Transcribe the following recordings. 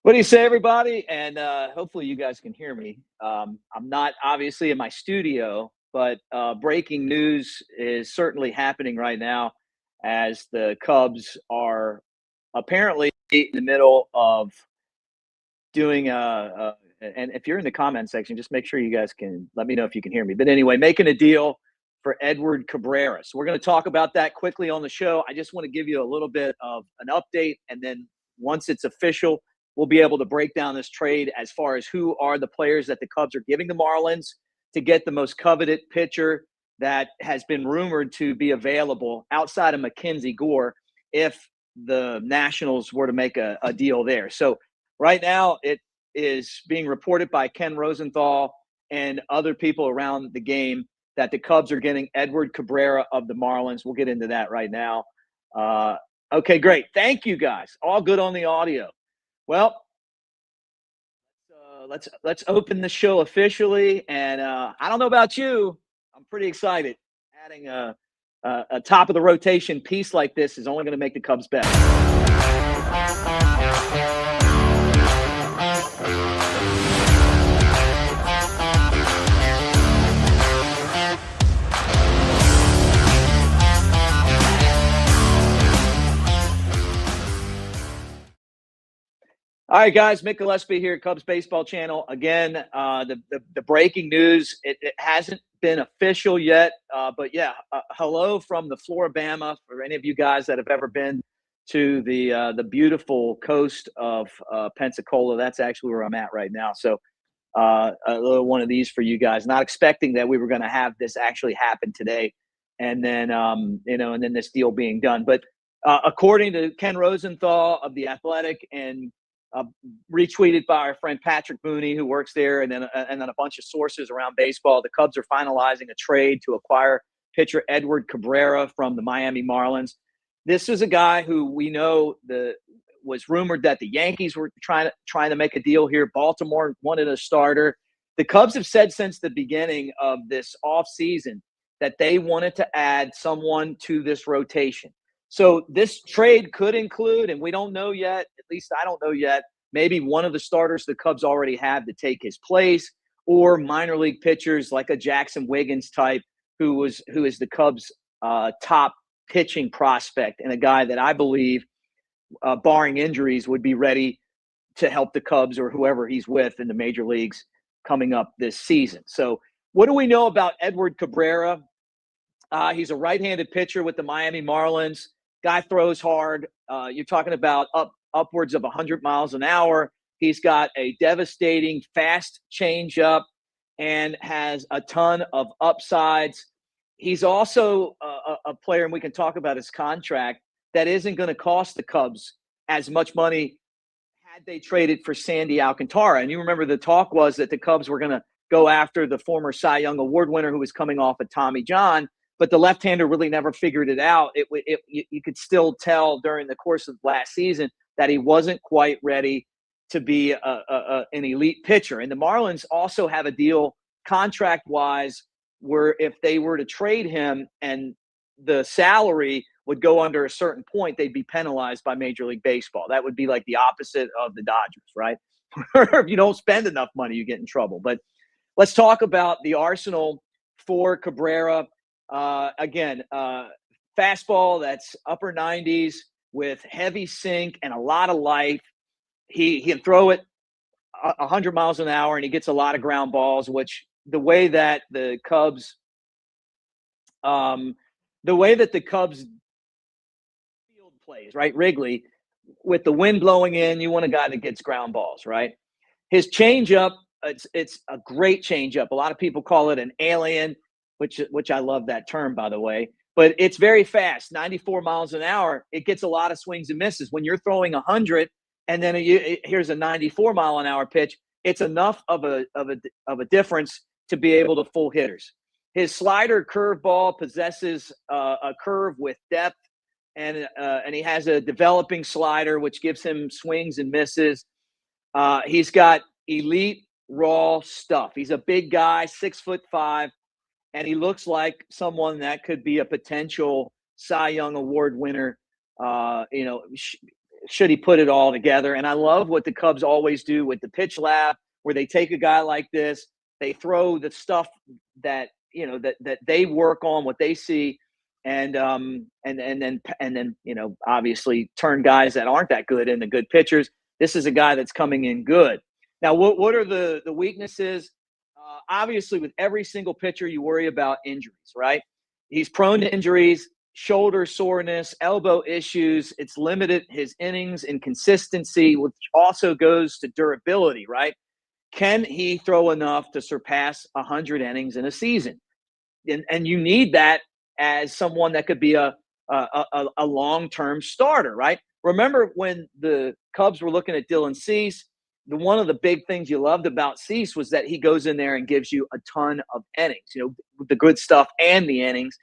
What do you say, everybody? And hopefully, you guys can hear me. I'm not obviously in my studio, but breaking news is certainly happening right now as the Cubs are apparently in the middle of doing and if you're in the comment section, just make sure you guys can let me know if you can hear me. But anyway, making a deal for Edward Cabrera. So we're going to talk about that quickly on the show. I just want to give you a little bit of an update, and then once it's official, we'll be able to break down this trade as far as who are the players that the Cubs are giving the Marlins to get the most coveted pitcher that has been rumored to be available outside of Mackenzie Gore if the Nationals were to make a deal there. So right now it is being reported by Ken Rosenthal and other people around the game that the Cubs are getting Edward Cabrera of the Marlins. We'll get into that right now. Okay, great. Thank you, guys. All good on the audio. Well, let's open the show officially, and I don't know about you, I'm pretty excited. Adding a top of the rotation piece like this is only going to make the Cubs better. All right, guys, Mick Nation here, Cubs Baseball Channel. Again, the breaking news, it hasn't been official yet, but yeah, hello from the Floribama for any of you guys that have ever been to the beautiful coast of Pensacola. That's actually where I'm at right now. So a little one of these for you guys. Not expecting that we were going to have this actually happen today, and then and then this deal being done. But according to Ken Rosenthal of The Athletic and retweeted by our friend Patrick Mooney, who works there, and then a bunch of sources around baseball, the Cubs are finalizing a trade to acquire pitcher Edward Cabrera from the Miami Marlins. This is a guy who we know was rumored that the Yankees were trying to make a deal here. Baltimore wanted a starter. The Cubs have said since the beginning of this offseason that they wanted to add someone to this rotation. So this trade could include, and we don't know yet, at least I don't know yet, maybe one of the starters the Cubs already have to take his place, or minor league pitchers like a Jackson Wiggins type, who is the Cubs' top pitching prospect, and a guy that I believe, barring injuries, would be ready to help the Cubs or whoever he's with in the major leagues coming up this season. So what do we know about Edward Cabrera? He's a right-handed pitcher with the Miami Marlins. Guy throws hard. You're talking about upwards of 100 miles an hour. He's got a devastating fast changeup and has a ton of upsides. He's also a player, and we can talk about his contract, that isn't going to cost the Cubs as much money had they traded for Sandy Alcantara. And you remember the talk was that the Cubs were going to go after the former Cy Young Award winner who was coming off of Tommy John. But the left-hander really never figured it out. You could still tell during the course of last season that he wasn't quite ready to be an elite pitcher. And the Marlins also have a deal contract-wise where if they were to trade him and the salary would go under a certain point, they'd be penalized by Major League Baseball. That would be like the opposite of the Dodgers, right? If you don't spend enough money, you get in trouble. But let's talk about the arsenal for Cabrera. Again, fastball that's upper 90s with heavy sink and a lot of life. He can throw it 100 miles an hour, and he gets a lot of ground balls, which the way that the Cubs field plays, right? Wrigley, with the wind blowing in, you want a guy that gets ground balls, right? His changeup, it's a great changeup. A lot of people call it an alien, which I love that term, by the way. But it's very fast, 94 miles an hour. It gets a lot of swings and misses. When you're throwing 100 and then here's a 94 mile an hour pitch, it's enough of a difference to be able to fool hitters. His slider curveball possesses a curve with depth, and he has a developing slider, which gives him swings and misses. He's got elite raw stuff. He's a big guy, 6'5". And he looks like someone that could be a potential Cy Young Award winner. should he put it all together? And I love what the Cubs always do with the pitch lab, where they take a guy like this, they throw the stuff that that they work on, what they see, and then obviously turn guys that aren't that good into good pitchers. This is a guy that's coming in good. Now, what are the weaknesses? Obviously, with every single pitcher, you worry about injuries, right? He's prone to injuries, shoulder soreness, elbow issues. It's limited his innings and consistency, which also goes to durability, right? Can he throw enough to surpass 100 innings in a season? And you need that as someone that could be a long-term starter, right? Remember when the Cubs were looking at Dylan Cease, one of the big things you loved about Cease was that he goes in there and gives you a ton of innings, the good stuff and the innings.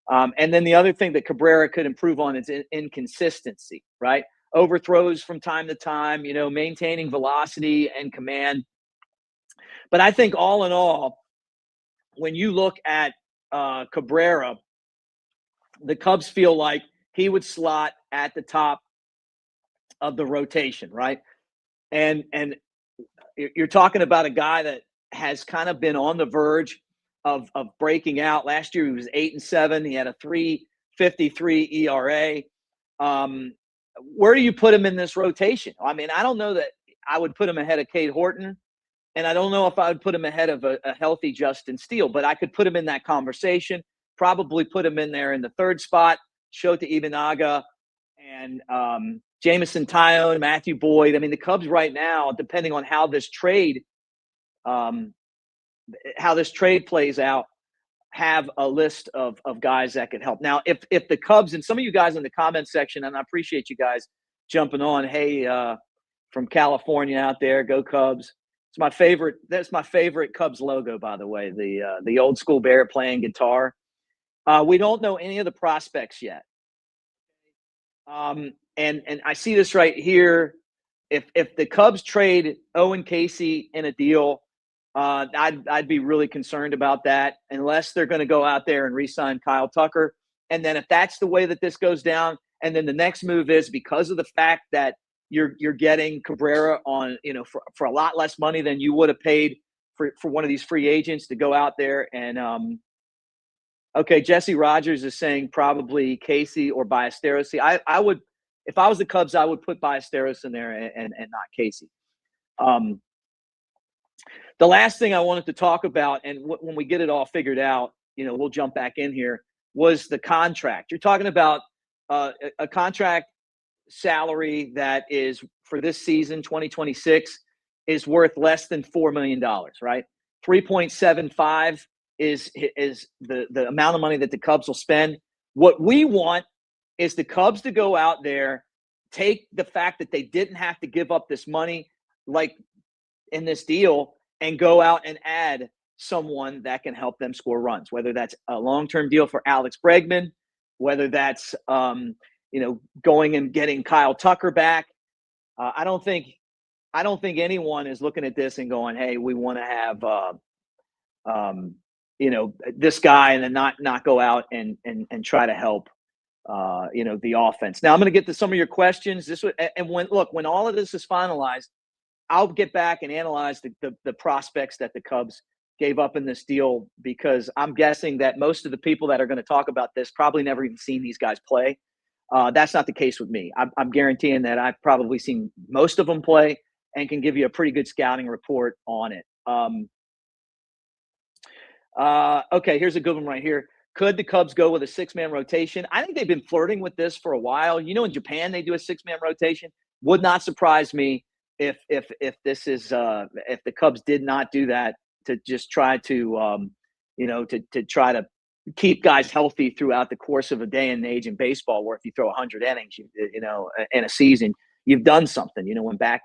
And then the other thing that Cabrera could improve on is inconsistency, right? Overthrows from time to time, maintaining velocity and command. But I think all in all, when you look at Cabrera, the Cubs feel like he would slot at the top of the rotation, right? And you're talking about a guy that has kind of been on the verge of breaking out. Last year he was 8-7. He had a 3.53 ERA. Where do you put him in this rotation? I mean, I don't know that I would put him ahead of Cade Horton, and I don't know if I would put him ahead of a healthy Justin Steele, but I could put him in that conversation. Probably put him in there in the third spot. Shota Imanaga and Jamison Tyone, Matthew Boyd. I mean, the Cubs right now, depending on how this trade plays out, have a list of guys that could help. Now, if the Cubs, and some of you guys in the comments section, and I appreciate you guys jumping on. Hey, from California out there, go Cubs. It's my favorite. That's my favorite Cubs logo, by the way. The old school bear playing guitar. We don't know any of the prospects yet. And I see this right here. If the Cubs trade Owen Casey in a deal, I'd be really concerned about that, unless they're going to go out there and re-sign Kyle Tucker. And then if that's the way that this goes down, and then the next move is, because of the fact that you're getting Cabrera on, for a lot less money than you would have paid for one of these free agents to go out there and okay, Jesse Rogers is saying probably Casey or Ballesteros. See, I would, if I was the Cubs, I would put Ballesteros in there and not Casey. The last thing I wanted to talk about, and when we get it all figured out, we'll jump back in here, was the contract. You're talking about a contract salary that is, for this season, 2026, is worth less than $4 million, right? 3.75 is the amount of money that the Cubs will spend. What we want is the Cubs to go out there, take the fact that they didn't have to give up this money like in this deal, and go out and add someone that can help them score runs, whether that's a long-term deal for Alex Bregman, whether that's going and getting Kyle Tucker back. I don't think anyone is looking at this and going, hey, we want to have this guy, and then not go out and try to help the offense. Now I'm going to get to some of your questions. When all of this is finalized, I'll get back and analyze the prospects that the Cubs gave up in this deal, because I'm guessing that most of the people that are going to talk about this probably never even seen these guys play. That's not the case with me. I'm guaranteeing that I've probably seen most of them play and can give you a pretty good scouting report on it. Okay, here's a good one right here. Could the Cubs go with a 6-man rotation? I think they've been flirting with this for a while. In Japan, they do a 6-man rotation. Would not surprise me if this is if the Cubs did not do that, to just try to to try to keep guys healthy throughout the course of a day and age in baseball, where if you throw 100 innings, in a season, you've done something. When back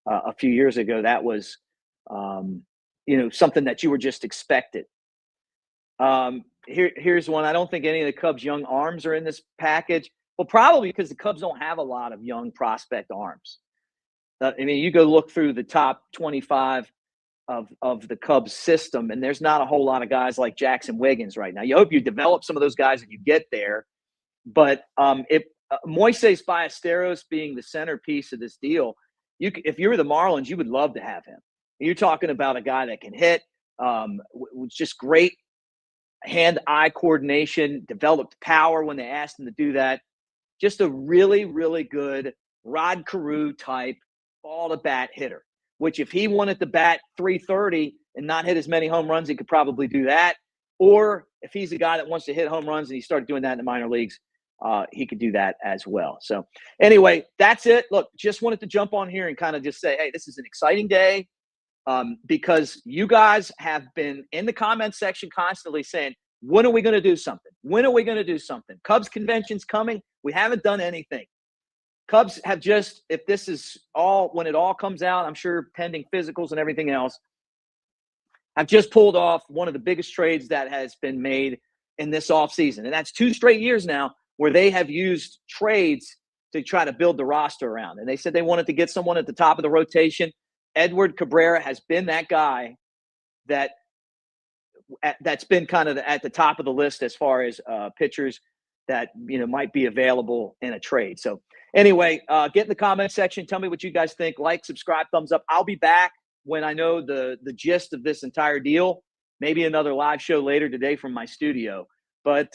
a few years ago, that was something that you were just expected. Here's one. I don't think any of the Cubs' young arms are in this package. Well, probably because the Cubs don't have a lot of young prospect arms. You go look through the top 25 of the Cubs system, and there's not a whole lot of guys like Jackson Wiggins right now. You hope you develop some of those guys and you get there. But Moises Ballesteros being the centerpiece of this deal, if you were the Marlins, you would love to have him. You're talking about a guy that can hit, was just great hand-eye coordination, developed power when they asked him to do that. Just a really, really good Rod Carew type ball-to-bat hitter, which if he wanted to bat 330 and not hit as many home runs, he could probably do that. Or if he's a guy that wants to hit home runs and he started doing that in the minor leagues, he could do that as well. So anyway, that's it. Look, just wanted to jump on here and kind of just say, hey, this is an exciting day because you guys have been in the comment section constantly saying, when are we going to do something? When are we going to do something? Cubs convention's coming. We haven't done anything. Cubs have just, if this is all, when it all comes out, I'm sure pending physicals and everything else, have just pulled off one of the biggest trades that has been made in this offseason. And that's 2 straight years now where they have used trades to try to build the roster around. And they said they wanted to get someone at the top of the rotation. Edward Cabrera has been that guy that's been kind of at the top of the list as far as pitchers that might be available in a trade. So anyway, get in the comment section. Tell me what you guys think. Like, subscribe, thumbs up. I'll be back when I know the gist of this entire deal. Maybe another live show later today from my studio. But